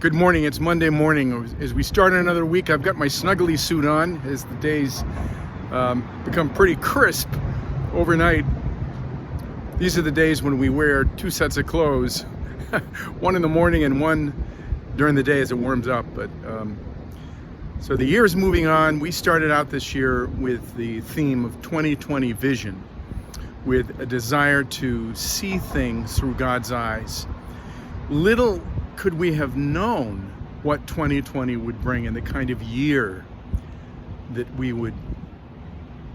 Good morning. It's Monday morning. As we start another week, I've got my snuggly suit on as the days become pretty crisp overnight. These are the days when we wear two sets of clothes, one in the morning and one during the day as it warms up. So the year is moving on. We started out this year with the theme of 2020 vision, with a desire to see things through God's eyes. Little could we have known what 2020 would bring and the kind of year that we would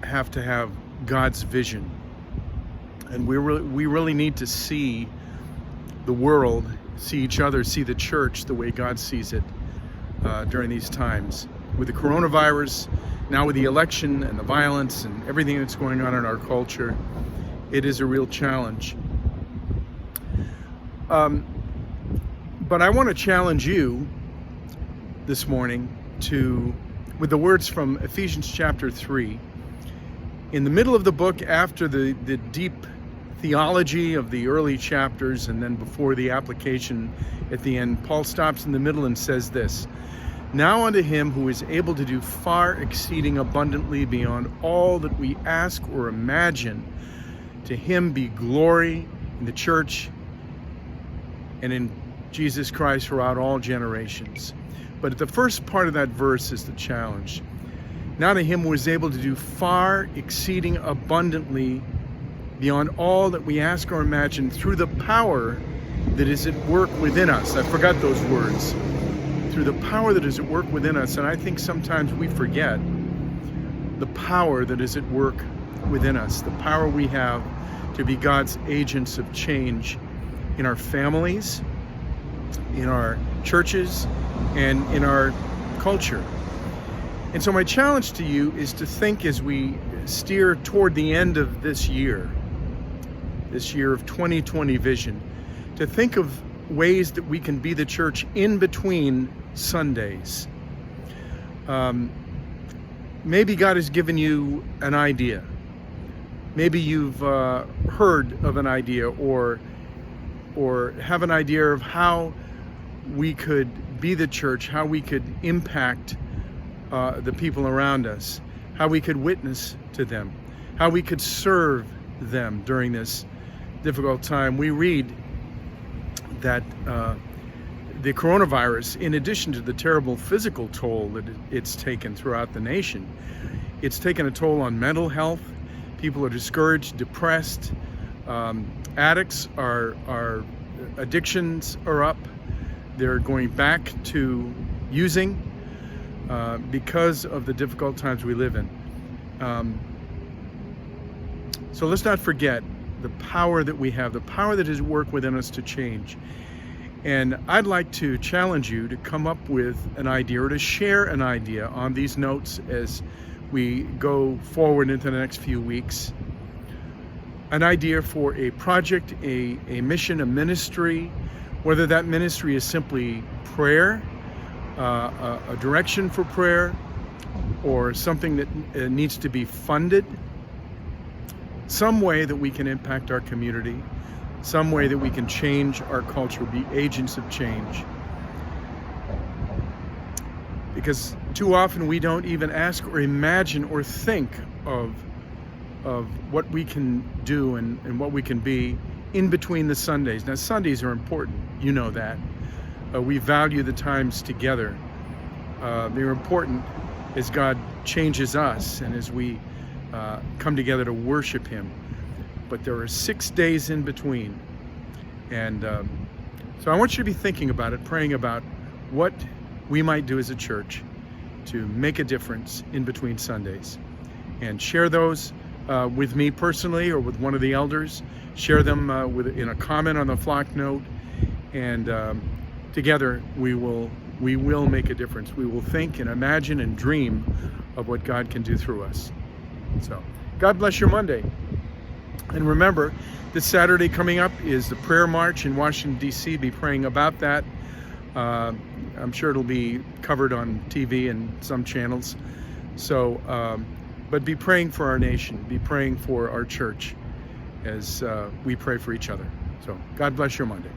have to have God's vision. And we really need to see the world, see each other, see the church the way God sees it during these times. With the coronavirus, now with the election and the violence and everything that's going on in our culture, it is a real challenge. But I want to challenge you this morning with the words from Ephesians chapter 3. In the middle of the book, after the deep theology of the early chapters and then before the application at the end, Paul stops in the middle and says this: "Now unto him who is able to do far exceeding abundantly beyond all that we ask or imagine, to him be glory in the church and in Jesus Christ throughout all generations." But the first part of that verse is the challenge. Now to him who is able to do far exceeding abundantly beyond all that we ask or imagine through the power that is at work within us. I forgot those words. Through the power that is at work within us. And I think sometimes we forget the power that is at work within us, the power we have to be God's agents of change in our families, in our churches, and in our culture. And so my challenge to you is to think, as we steer toward the end of this year of 2020 vision, to think of ways that we can be the church in between Sundays. Maybe God has given you an idea. Maybe you've heard of an idea or have an idea of how we could be the church, how we could impact the people around us, how we could witness to them, how we could serve them during this difficult time. We read that the coronavirus, in addition to the terrible physical toll that it's taken throughout the nation, it's taken a toll on mental health. People are discouraged, depressed. Addicts are addictions are up. They're going back to using because of the difficult times we live in. So let's not forget the power that we have, the power that is at work within us to change. And I'd like to challenge you to come up with an idea or to share an idea on these notes as we go forward into the next few weeks. An idea for a project, a mission, a ministry, whether that ministry is simply prayer, a direction for prayer, or something that needs to be funded, some way that we can impact our community, some way that we can change our culture, be agents of change. Because too often we don't even ask or imagine or think of what we can do and what we can be in between the Sundays. Now, Sundays are important, you know that. We value the times together. They're important as God changes us and as we come together to worship Him. But there are 6 days in between. And so I want you to be thinking about it, praying about what we might do as a church to make a difference in between Sundays. And share those with me personally or with one of the elders. Share them in a comment on the flock note. And together we will make a difference. We will think and imagine and dream of what God can do through us. So God bless your Monday. And remember, this Saturday coming up is the prayer march in Washington, D.C. Be praying about that. I'm sure it'll be covered on TV and some channels. So, but be praying for our nation. Be praying for our church as we pray for each other. So God bless your Monday.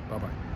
Bye-bye.